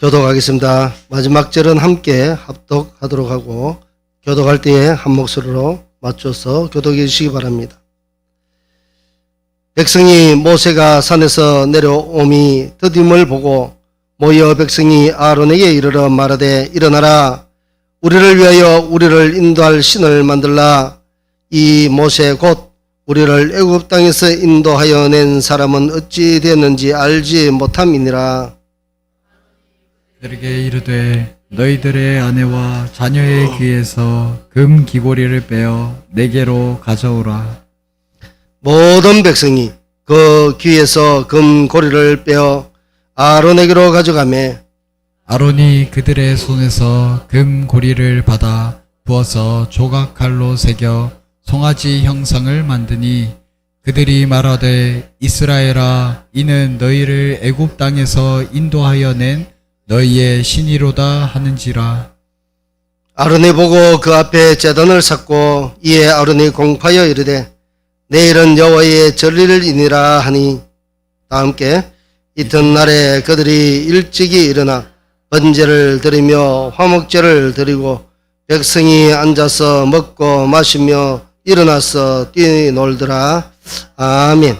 교독하겠습니다. 마지막 절은 함께 합독하도록 하고 교독할 때에 한 목소리로 맞춰서 교독해 주시기 바랍니다. 백성이 모세가 산에서 내려옴이 더딤을 보고 모여 백성이 아론에게 이르러 말하되 일어나라 우리를 위하여 우리를 인도할 신을 만들라. 이 모세 곧 우리를 애굽 땅에서 인도하여 낸 사람은 어찌 되었는지 알지 못함이니라. 그들에게 이르되 너희들의 아내와 자녀의 귀에서 금 귀고리를 빼어 내게로 가져오라. 모든 백성이 그 귀에서 금 고리를 빼어 아론에게로 가져가매 아론이 그들의 손에서 금 고리를 받아 부어서 조각칼로 새겨 송아지 형상을 만드니 그들이 말하되 이스라엘아 이는 너희를 애굽 땅에서 인도하여 낸 너희의 신이로다 하는지라. 아론이 보고 그 앞에 제단을 쌓고 이에 아론이 공파하여 이르되 내일은 여호와의 절일을 이니라 하니 다 함께 이튿날에 그들이 일찍이 일어나 번제를 드리며 화목제를 드리고 백성이 앉아서 먹고 마시며 일어나서 뛰놀더라. 아멘.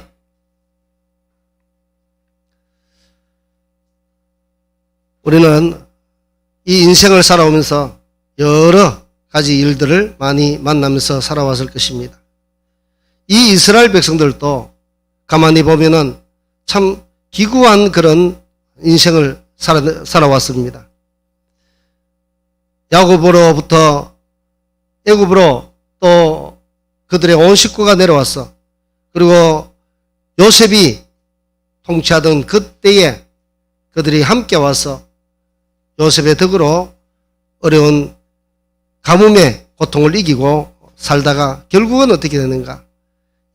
우리는 이 인생을 살아오면서 여러 가지 일들을 많이 만나면서 살아왔을 것입니다. 이 이스라엘 백성들도 가만히 보면은 참 기구한 그런 인생을 살아왔습니다. 야곱으로부터 애굽으로 또 그들의 온 식구가 내려왔어. 그리고 요셉이 통치하던 그때에 그들이 함께 와서 요셉의 덕으로 어려운 가뭄의 고통을 이기고 살다가 결국은 어떻게 되는가?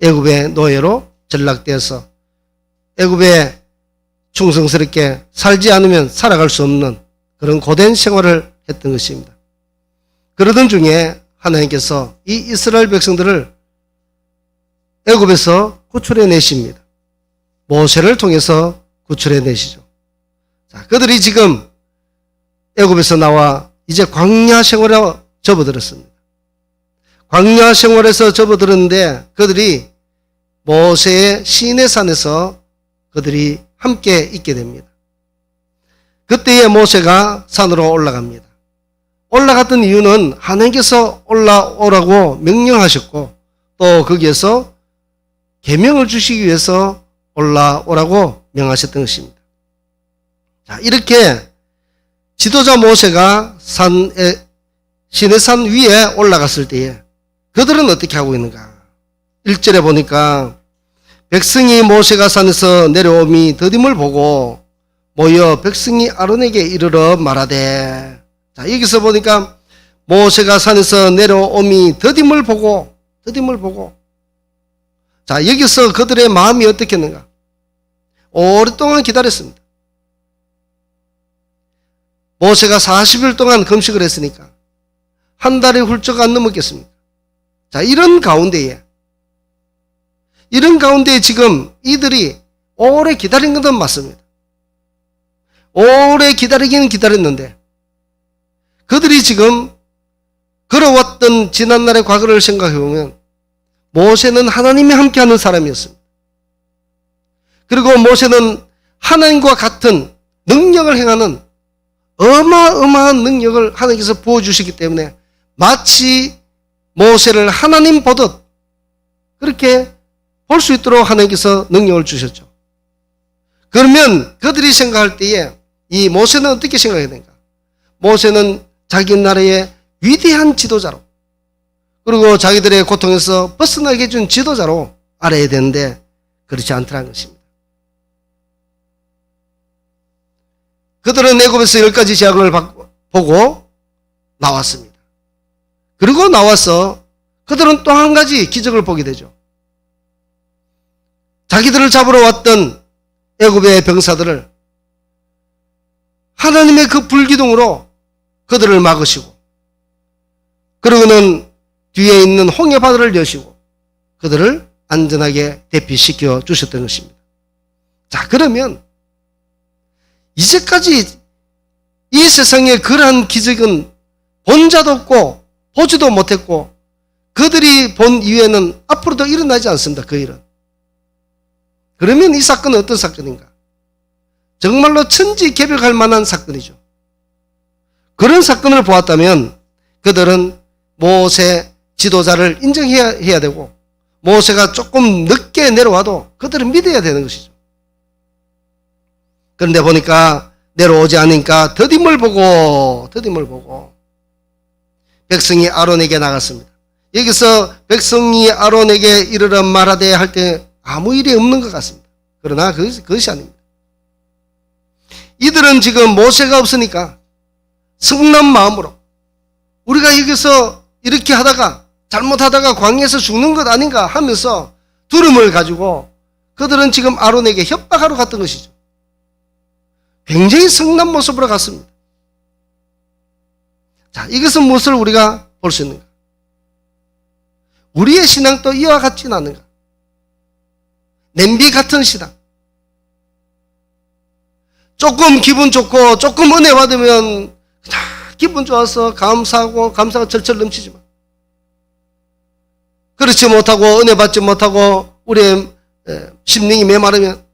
애굽의 노예로 전락되어서 애굽에 충성스럽게 살지 않으면 살아갈 수 없는 그런 고된 생활을 했던 것입니다. 그러던 중에 하나님께서 이 이스라엘 백성들을 애굽에서 구출해 내십니다. 모세를 통해서 구출해 내시죠. 자, 그들이 지금 애굽에서 나와 이제 광야 생활에 접어들었습니다. 광야 생활에서 접어들었는데 그들이 모세의 시내산에서 그들이 함께 있게 됩니다. 그때에 모세가 산으로 올라갑니다. 올라갔던 이유는 하나님께서 올라오라고 명령하셨고 또 거기에서 계명을 주시기 위해서 올라오라고 명하셨던 것입니다. 자, 이렇게 지도자 모세가 시내산 위에 올라갔을 때에 그들은 어떻게 하고 있는가? 1절에 보니까 백성이 모세가 산에서 내려옴이 더딤을 보고 모여 백성이 아론에게 이르러 말하되. 자, 여기서 보니까 모세가 산에서 내려옴이 더딤을 보고. 자, 여기서 그들의 마음이 어떻겠는가? 오랫동안 기다렸습니다. 모세가 40일 동안 금식을 했으니까 한 달이 훌쩍 안 넘었겠습니까? 자, 이런 가운데에 지금 이들이 오래 기다린 것은 맞습니다. 오래 기다리기는 기다렸는데 그들이 지금 걸어왔던 지난날의 과거를 생각해보면 모세는 하나님이 함께하는 사람이었습니다. 그리고 모세는 하나님과 같은 능력을 행하는 어마어마한 능력을 하나님께서 부어주시기 때문에 마치 모세를 하나님 보듯 그렇게 볼 수 있도록 하나님께서 능력을 주셨죠. 그러면 그들이 생각할 때에 이 모세는 어떻게 생각해야 되는가? 모세는 자기 나라의 위대한 지도자로 그리고 자기들의 고통에서 벗어나게 해준 지도자로 알아야 되는데 그렇지 않더라는 것입니다. 그들은 애굽에서 10가지 제약을 보고 나왔습니다. 그리고 나와서 그들은 또 한 가지 기적을 보게 되죠. 자기들을 잡으러 왔던 애굽의 병사들을 하나님의 그 불기둥으로 그들을 막으시고 그러고는 뒤에 있는 홍해바다를 여시고 그들을 안전하게 대피시켜 주셨던 것입니다. 자, 그러면 이제까지 이 세상에 그러한 기적은 본 자도 없고 보지도 못했고 그들이 본 이후에는 앞으로도 일어나지 않습니다. 그 일은. 그러면 이 사건은 어떤 사건인가? 정말로 천지개벽할 만한 사건이죠. 그런 사건을 보았다면 그들은 모세 지도자를 인정해야 되고 모세가 조금 늦게 내려와도 그들은 믿어야 되는 것이죠. 그런데 보니까 내려오지 않으니까 더딤을 보고 백성이 아론에게 나갔습니다. 여기서 백성이 아론에게 이르러 말하되 할 때 아무 일이 없는 것 같습니다. 그러나 그것이 아닙니다. 이들은 지금 모세가 없으니까 성난 마음으로 우리가 여기서 이렇게 하다가 잘못하다가 광야에서 죽는 것 아닌가 하면서 두려움을 가지고 그들은 지금 아론에게 협박하러 갔던 것이죠. 굉장히 성난 모습으로 갔습니다. 자, 이것은 무엇을 우리가 볼 수 있는가? 우리의 신앙도 이와 같지는 않은가? 냄비 같은 신앙. 조금 기분 좋고 조금 은혜 받으면 기분 좋아서 감사하고 감사가 철철 넘치지만 그렇지 못하고 은혜 받지 못하고 우리의 심령이 메마르면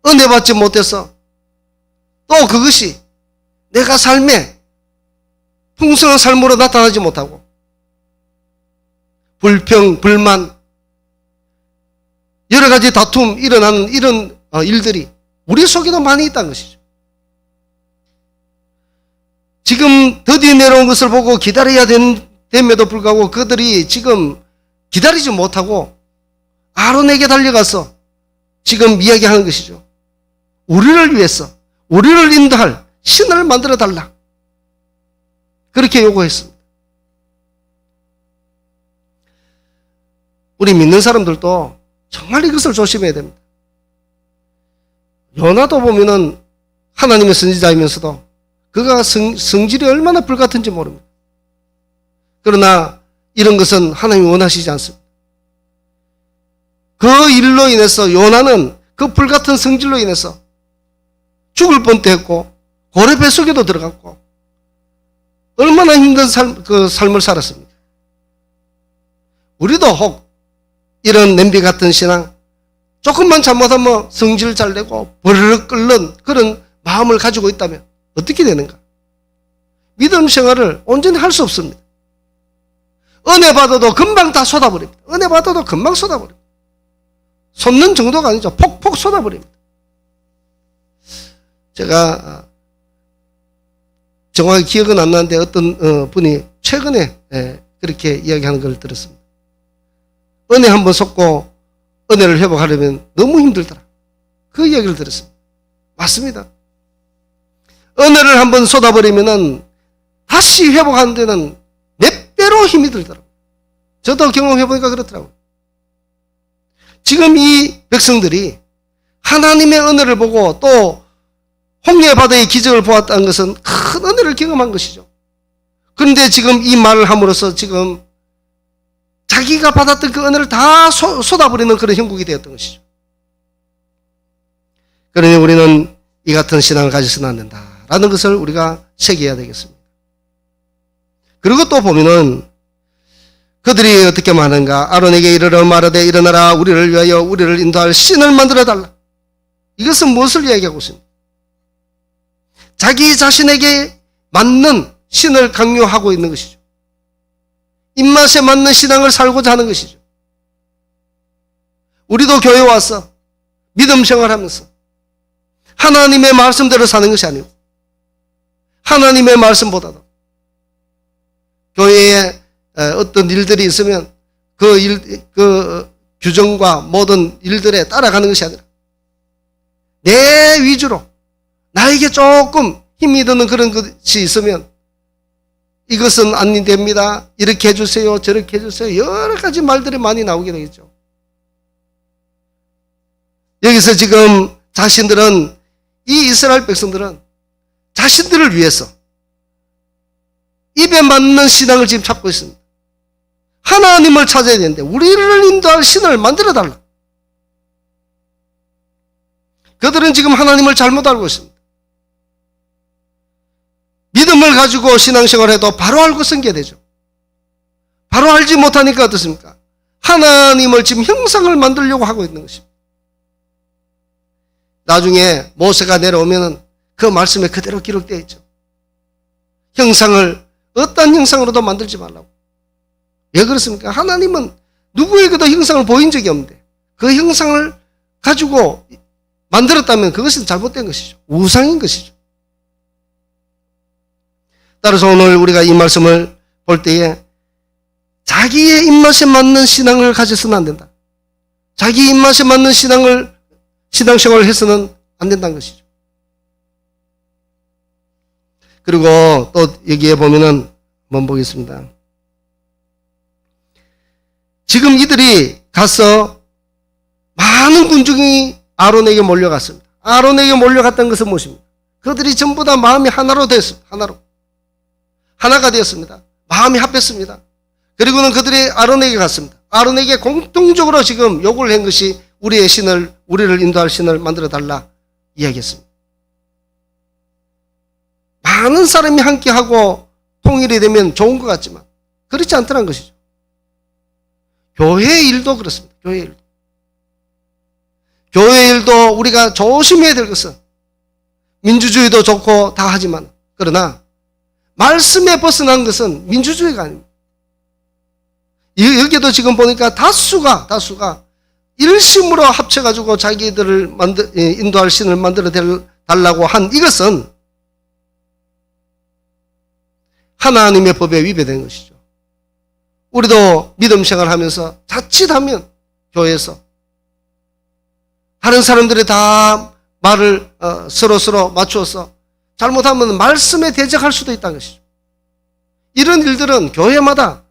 은혜 받지 못해서 또 그것이 내가 삶에 풍성한 삶으로 나타나지 못하고 불평, 불만, 여러 가지 다툼 일어나는 이런 일들이 우리 속에도 많이 있다는 것이죠. 지금 드디어 내려온 것을 보고 기다려야 됨에도 불구하고 그들이 지금 기다리지 못하고 아론에게 달려가서 지금 이야기하는 것이죠. 우리를 위해서 우리를 인도할 신을 만들어 달라. 그렇게 요구했습니다. 우리 믿는 사람들도 정말 이것을 조심해야 됩니다. 요나도 보면은 하나님의 선지자이면서도 그가 성질이 얼마나 불같은지 모릅니다. 그러나 이런 것은 하나님이 원하시지 않습니다. 그 일로 인해서 요나는 그 불같은 성질로 인해서 죽을 뻔도 했고 고래 뱃속에도 들어갔고 얼마나 힘든 삶을 살았습니다. 우리도 혹 이런 냄비 같은 신앙, 조금만 잘못하면 성질 잘 내고 버르륵 끓는 그런 마음을 가지고 있다면 어떻게 되는가? 믿음 생활을 온전히 할 수 없습니다. 은혜 받아도 금방 다 쏟아버립니다. 은혜 받아도 금방 쏟아버립니다. 쏟는 정도가 아니죠. 폭폭 쏟아버립니다. 제가 정확히 기억은 안 나는데 어떤 분이 최근에 그렇게 이야기하는 걸 들었습니다. 은혜 한번 쏟고 은혜를 회복하려면 너무 힘들더라. 그 이야기를 들었습니다. 맞습니다. 은혜를 한번 쏟아버리면은 다시 회복하는 데는 몇 배로 힘이 들더라고요. 저도 경험해보니까 그렇더라고요. 지금 이 백성들이 하나님의 은혜를 보고 또 홍해 바다의 기적을 보았다는 것은 큰 은혜를 경험한 것이죠. 그런데 지금 이 말을 함으로써 지금 자기가 받았던 그 은혜를 다 쏟아버리는 그런 형국이 되었던 것이죠. 그러니 우리는 이 같은 신앙을 가지서는 안 된다라는 것을 우리가 새겨야 되겠습니다. 그리고 또 보면은 그들이 어떻게 말하는가? 아론에게 이르러 말하되 일어나라 우리를 위하여 우리를 인도할 신을 만들어 달라. 이것은 무엇을 이야기하고 있습니까? 자기 자신에게 맞는 신을 강요하고 있는 것이죠. 입맛에 맞는 신앙을 살고자 하는 것이죠. 우리도 교회 와서 믿음 생활하면서 하나님의 말씀대로 사는 것이 아니고 하나님의 말씀보다도 교회에 어떤 일들이 있으면 그 규정과 모든 일들에 따라가는 것이 아니라 내 위주로 나에게 조금 힘이 드는 그런 것이 있으면 이것은 안 됩니다. 이렇게 해주세요. 저렇게 해주세요. 여러 가지 말들이 많이 나오게 되겠죠. 여기서 지금 자신들은 이 이스라엘 백성들은 자신들을 위해서 입에 맞는 신앙을 지금 찾고 있습니다. 하나님을 찾아야 되는데 우리를 인도할 신을 만들어 달라. 그들은 지금 하나님을 잘못 알고 있습니다. 믿음을 가지고 신앙생활을 해도 바로 알고 섬겨야 되죠. 바로 알지 못하니까 어떻습니까? 하나님을 지금 형상을 만들려고 하고 있는 것입니다. 나중에 모세가 내려오면 그 말씀에 그대로 기록되어 있죠. 형상을 어떤 형상으로도 만들지 말라고. 왜 그렇습니까? 하나님은 누구에게도 형상을 보인 적이 없는데 그 형상을 가지고 만들었다면 그것은 잘못된 것이죠. 우상인 것이죠. 따라서 오늘 우리가 이 말씀을 볼 때에 자기의 입맛에 맞는 신앙을 가져서는 안 된다. 자기 입맛에 맞는 신앙생활을 해서는 안 된다는 것이죠. 그리고 또 여기에 보면은 한번 보겠습니다. 지금 이들이 가서 많은 군중이 아론에게 몰려갔습니다. 아론에게 몰려갔다는 것은 무엇입니까? 그들이 전부 다 마음이 하나로 되었습니다. 하나가 되었습니다. 마음이 합했습니다. 그리고는 그들이 아론에게 갔습니다. 아론에게 공통적으로 지금 요구를 한 것이 우리를 인도할 신을 만들어 달라 이야기했습니다. 많은 사람이 함께하고 통일이 되면 좋은 것 같지만 그렇지 않다는 것이죠. 교회 일도 그렇습니다. 교회 일도 우리가 조심해야 될 것은 민주주의도 좋고 다 하지만 그러나 말씀에 벗어난 것은 민주주의가 아닙니다. 여기도 지금 보니까 다수가 일심으로 합쳐가지고 자기들을 인도할 신을 만들어 달라고 한 이것은 하나님의 법에 위배된 것이죠. 우리도 믿음 생활하면서 자칫하면 교회에서 다른 사람들이 다 말을 서로 맞추어서 잘못하면 말씀에 대적할 수도 있다는 것이죠. 이런 일들은 교회마다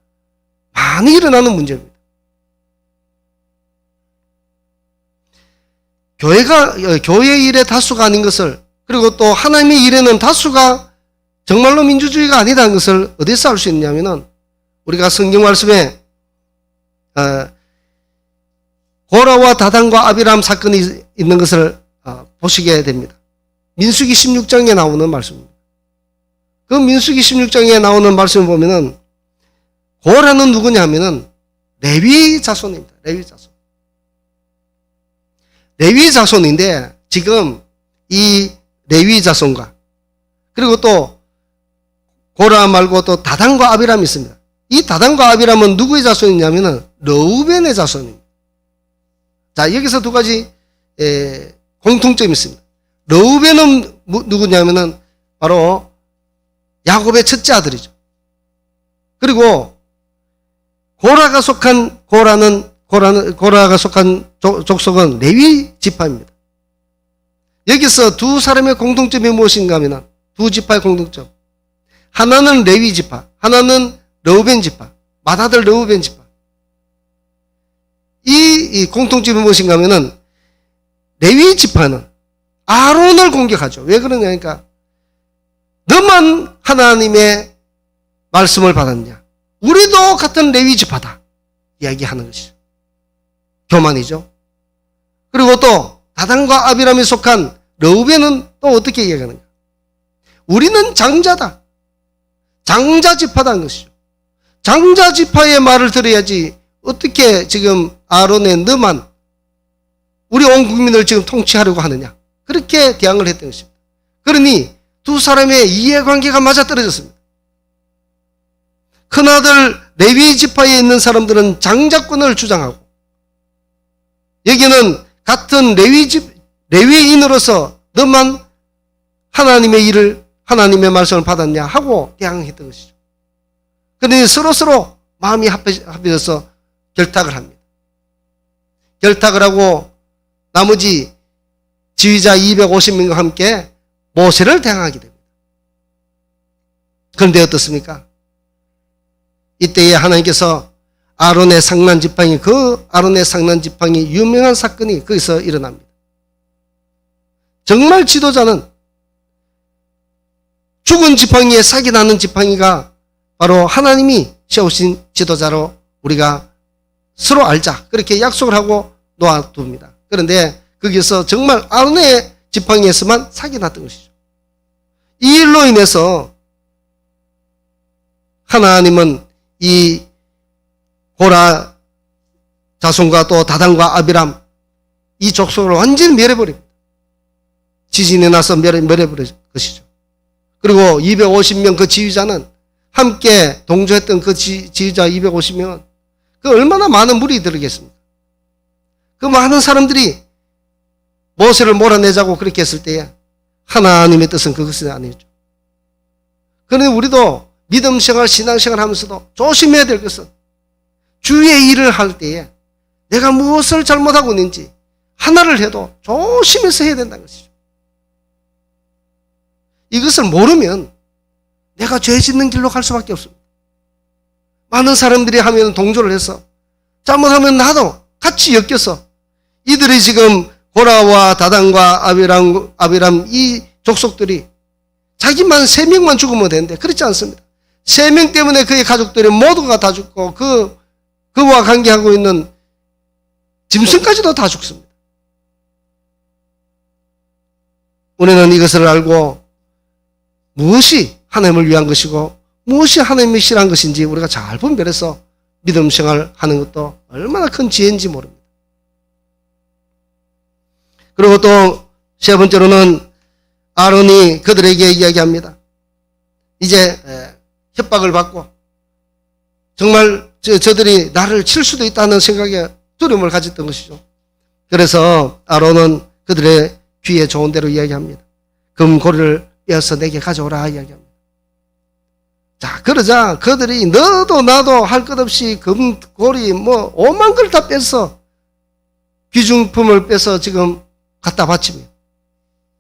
많이 일어나는 문제입니다. 교회의 일에 다수가 아닌 것을, 그리고 또 하나님의 일에는 다수가 정말로 민주주의가 아니다는 것을 어디서 알 수 있냐면은 우리가 성경 말씀에 고라와 다단과 아비람 사건이 있는 것을 보시게 됩니다. 민수기 16장에 나오는 말씀입니다. 그 민수기 16장에 나오는 말씀을 보면은 고라는 누구냐 하면은 레위 자손입니다. 레위 자손인데 지금 이 레위 자손과 그리고 또 고라 말고 또 다단과 아비람이 있습니다. 이 다단과 아비람은 누구의 자손이냐면은 르우벤의 자손입니다. 자, 여기서 두 가지 공통점이 있습니다. 르우벤은 누구냐면은 바로 야곱의 첫째 아들이죠. 그리고 고라가 속한 족속은 레위 지파입니다. 여기서 두 사람의 공통점이 무엇인가 하면 두 지파의 공통점. 하나는 레위 지파, 하나는 르우벤 지파, 맏아들 르우벤 지파. 이 공통점이 무엇인가 하면은 레위 지파는 아론을 공격하죠. 왜 그러냐니까 너만 하나님의 말씀을 받았냐. 우리도 같은 레위 지파다. 이야기하는 것이죠. 교만이죠. 그리고 또 다단과 아비람에 속한 르우벤은 또 어떻게 이야기하느냐. 우리는 장자다. 장자 지파다는 것이죠. 장자 지파의 말을 들어야지 어떻게 지금 아론의 너만 우리 온 국민을 지금 통치하려고 하느냐. 그렇게 대항을 했던 것입니다. 그러니 두 사람의 이해관계가 맞아떨어졌습니다. 큰아들 레위 지파에 있는 사람들은 장자권을 주장하고 여기는 같은 레위인으로서 너만 하나님의 말씀을 받았냐 하고 대항했던 것이죠. 그러니 서로 마음이 합해져서 결탁을 합니다. 결탁을 하고 나머지 지휘자 250명과 함께 모세를 대항하게 됩니다. 그런데 어떻습니까? 이때에 하나님께서 아론의 상난 지팡이, 유명한 사건이 거기서 일어납니다. 정말 지도자는 죽은 지팡이에 삭이 나는 지팡이가 바로 하나님이 세우신 지도자로 우리가 서로 알자. 그렇게 약속을 하고 놓아둡니다. 그런데 거기서 정말 아론의 지팡이에서만 삭이 났던 것이죠. 이 일로 인해서 하나님은 이 고라 자손과 또 다단과 아비람 이 족속을 완전히 멸해버립니다. 지진이 나서 멸해버릴 것이죠. 그리고 250명 그 지휘자는 함께 동조했던 그 지휘자 250명은 그 얼마나 많은 물이 들겠습니까? 그 많은 사람들이 모세를 몰아내자고 그렇게 했을 때에 하나님의 뜻은 그것이 아니었죠. 그런데 우리도 믿음 생활, 신앙 생활 하면서도 조심해야 될 것은 주의 일을 할 때에 내가 무엇을 잘못하고 있는지 하나를 해도 조심해서 해야 된다는 것이죠. 이것을 모르면 내가 죄 짓는 길로 갈 수밖에 없습니다. 많은 사람들이 하면 동조를 해서 잘못하면 나도 같이 엮여서 이들이 지금 고라와 다단과 아비람 이 족속들이 자기만 3명만 죽으면 되는데 그렇지 않습니다. 3명 때문에 그의 가족들이 모두가 다 죽고 그와 관계하고 있는 짐승까지도 다 죽습니다. 우리는 이것을 알고 무엇이 하나님을 위한 것이고 무엇이 하나님이 싫어한 것인지 우리가 잘 분별해서 믿음 생활하는 것도 얼마나 큰 지혜인지 모릅니다. 그리고 또 세 번째로는 아론이 그들에게 이야기합니다. 이제 협박을 받고 정말 저들이 나를 칠 수도 있다는 생각에 두려움을 가졌던 것이죠. 그래서 아론은 그들의 귀에 좋은 대로 이야기합니다. 금고리를 빼어서 내게 가져오라 이야기합니다. 자, 그러자 그들이 너도 나도 할 것 없이 금고리 오만 걸 다 빼서 귀중품을 빼서 지금 갖다 바치며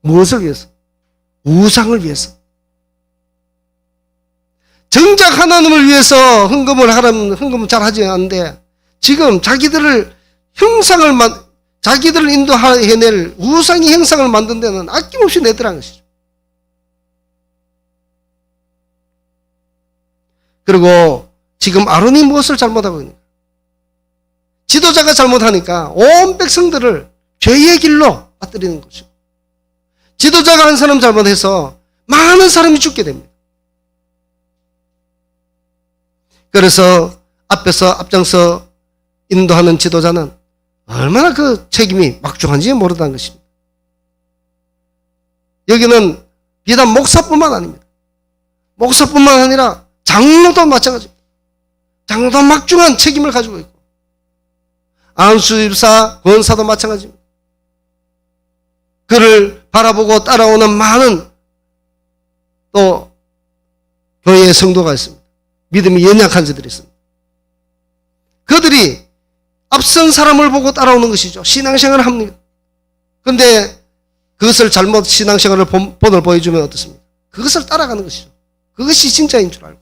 무엇을 위해서? 우상을 위해서. 정작 하나님을 위해서 헌금을 하라면 헌금은 잘 하지 않는데 지금 자기들을 인도해낼 우상의 형상을 만든 데는 아낌없이 내더라는 것이죠. 그리고 지금 아론이 무엇을 잘못하고 있는가? 지도자가 잘못하니까 온 백성들을 죄의 길로 빠뜨리는 것이고 지도자가 한 사람 잘못해서 많은 사람이 죽게 됩니다. 그래서 앞장서 인도하는 지도자는 얼마나 그 책임이 막중한지 모르다는 것입니다. 여기는 비단 목사뿐만 아닙니다. 목사뿐만 아니라 장로도 마찬가지입니다. 장로도 막중한 책임을 가지고 있고 안수집사, 권사도 마찬가지입니다. 그를 바라보고 따라오는 많은 또 교회의 성도가 있습니다. 믿음이 연약한 자들이 있습니다. 그들이 앞선 사람을 보고 따라오는 것이죠. 신앙생활을 합니다. 그런데 그것을 잘못 신앙생활을 본을 보여주면 어떻습니까? 그것을 따라가는 것이죠. 그것이 진짜인 줄 알고.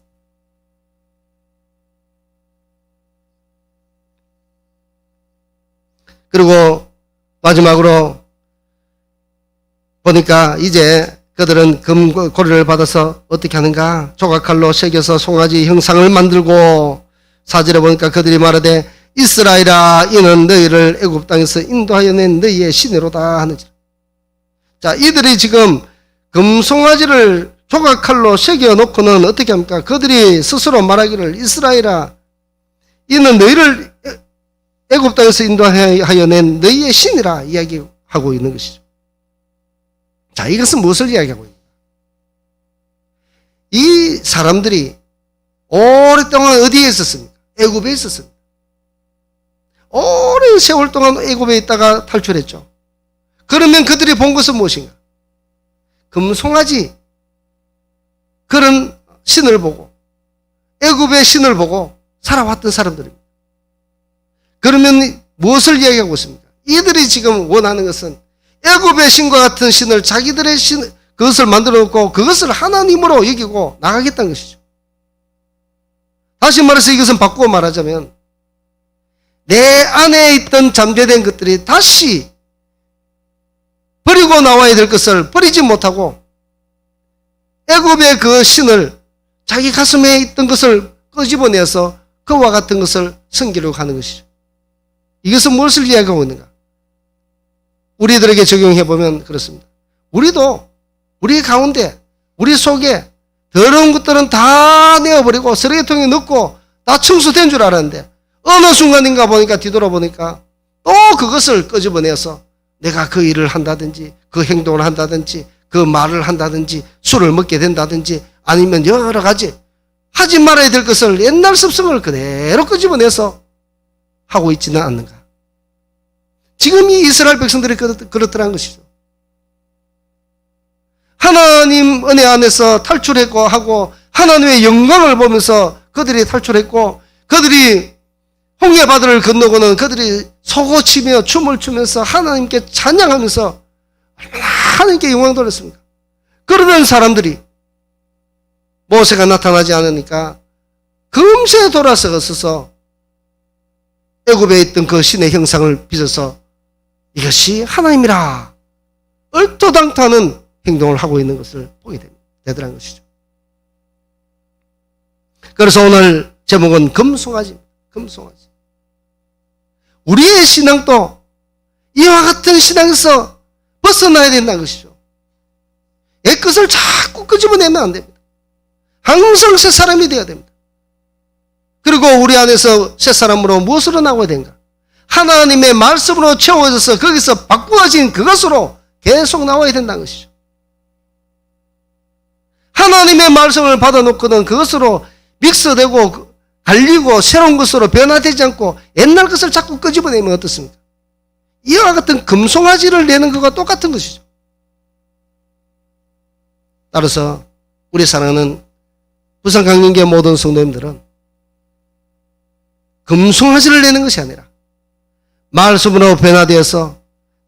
그리고 마지막으로 보니까 이제 그들은 금고리를 받아서 어떻게 하는가? 조각칼로 새겨서 송아지 형상을 만들고 4절에 보니까 그들이 말하되 이스라엘아 이는 너희를 애굽 땅에서 인도하여 낸 너희의 신으로다 하는지라. 자, 이들이 지금 금송아지를 조각칼로 새겨 놓고는 어떻게 합니까? 그들이 스스로 말하기를 이스라엘아 이는 너희를 애굽 땅에서 인도하여 낸 너희의 신이라 이야기하고 있는 것이죠. 자, 이것은 무엇을 이야기하고 있는가? 이 사람들이 오랫동안 어디에 있었습니까? 애굽에 있었습니다. 오랜 세월 동안 애굽에 있다가 탈출했죠. 그러면 그들이 본 것은 무엇인가? 금송아지 그런 신을 보고 애굽의 신을 보고 살아왔던 사람들입니다. 그러면 무엇을 이야기하고 있습니까? 이들이 지금 원하는 것은 애굽의 신과 같은 신을 자기들의 신 그것을 만들어 놓고 그것을 하나님으로 여기고 나가겠다는 것이죠. 다시 말해서 이것은 바꾸어 말하자면 내 안에 있던 잠재된 것들이 다시 버리고 나와야 될 것을 버리지 못하고 애굽의 그 신을 자기 가슴에 있던 것을 끄집어내서 그와 같은 것을 섬기려고 하는 것이죠. 이것은 무엇을 이야기하고 있는가? 우리들에게 적용해 보면 그렇습니다. 우리도 우리 가운데 우리 속에 더러운 것들은 다 내어버리고 쓰레기통에 넣고 다 청소된 줄 알았는데 어느 순간인가 보니까 뒤돌아보니까 또 그것을 끄집어내서 내가 그 일을 한다든지 그 행동을 한다든지 그 말을 한다든지 술을 먹게 된다든지 아니면 여러 가지 하지 말아야 될 것을 옛날 습성을 그대로 끄집어내서 하고 있지는 않는가. 지금 이 이스라엘 백성들이 그렇더란 것이죠. 하나님 은혜 안에서 탈출했고 하고 하나님의 영광을 보면서 그들이 탈출했고 그들이 홍해바다를 건너고는 그들이 소고치며 춤을 추면서 하나님께 찬양하면서 얼마나 하나님께 영광 돌렸습니까? 그러던 사람들이 모세가 나타나지 않으니까 금세 돌아서서 애굽에 있던 그 신의 형상을 빚어서 이것이 하나님이라 얼토당토하는 행동을 하고 있는 것을 보게 되더란 것이죠. 그래서 오늘 제목은 금송아지입니다. 금송아지. 우리의 신앙도 이와 같은 신앙에서 벗어나야 된다는 것이죠. 옛것을 자꾸 끄집어내면 안 됩니다. 항상 새 사람이 되어야 됩니다. 그리고 우리 안에서 새 사람으로 무엇으로 나오게 된가? 하나님의 말씀으로 채워져서 거기서 바꾸어진 그것으로 계속 나와야 된다는 것이죠. 하나님의 말씀을 받아놓고는 그것으로 믹스되고 갈리고 새로운 것으로 변화되지 않고 옛날 것을 자꾸 끄집어내면 어떻습니까? 이와 같은 금송아지를 내는 것과 똑같은 것이죠. 따라서 우리 사랑하는 부산강림교회 모든 성도님들은 금송아지를 내는 것이 아니라 말씀으로 변화되어서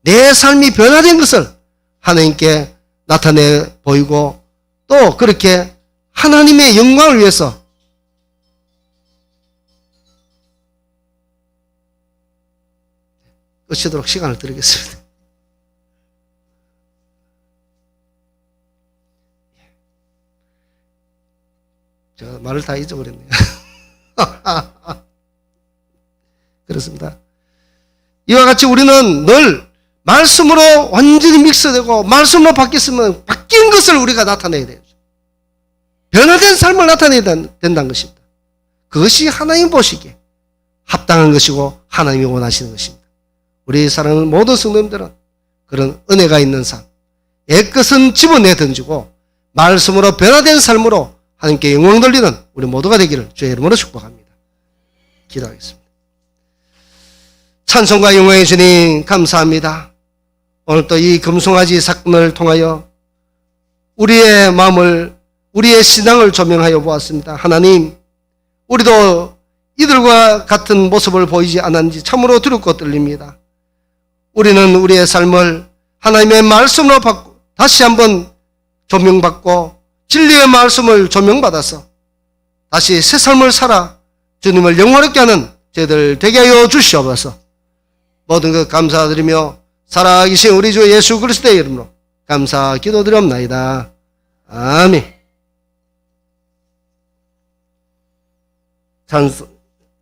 내 삶이 변화된 것을 하나님께 나타내 보이고 또 그렇게 하나님의 영광을 위해서 끝이도록 시간을 드리겠습니다. 제가 말을 다 잊어버렸네요. 그렇습니다. 이와 같이 우리는 늘 말씀으로 완전히 믹스되고 말씀으로 바뀌었으면 바뀐 것을 우리가 나타내야 돼요. 변화된 삶을 나타내야 된다는 것입니다. 그것이 하나님 보시기에 합당한 것이고 하나님이 원하시는 것입니다. 우리 사랑하는 모든 성도님들은 그런 은혜가 있는 삶, 옛것은 집어내 던지고 말씀으로 변화된 삶으로 하나님께 영광 돌리는 우리 모두가 되기를 주의 이름으로 축복합니다. 기도하겠습니다. 찬송과 영광의 주님 감사합니다. 오늘 또 이 금송아지 사건을 통하여 우리의 마음을 우리의 신앙을 조명하여 보았습니다. 하나님, 우리도 이들과 같은 모습을 보이지 않았는지 참으로 두렵고 떨립니다. 우리는 우리의 삶을 하나님의 말씀으로 바꾸고 다시 한번 조명받고 진리의 말씀을 조명받아서 다시 새 삶을 살아 주님을 영화롭게 하는 저희들 되게 하여 주시옵소서. 모든 것 감사드리며 살아계신 우리 주 예수 그리스도의 이름으로 감사 기도드리옵나이다. 아멘.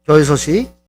교회 소식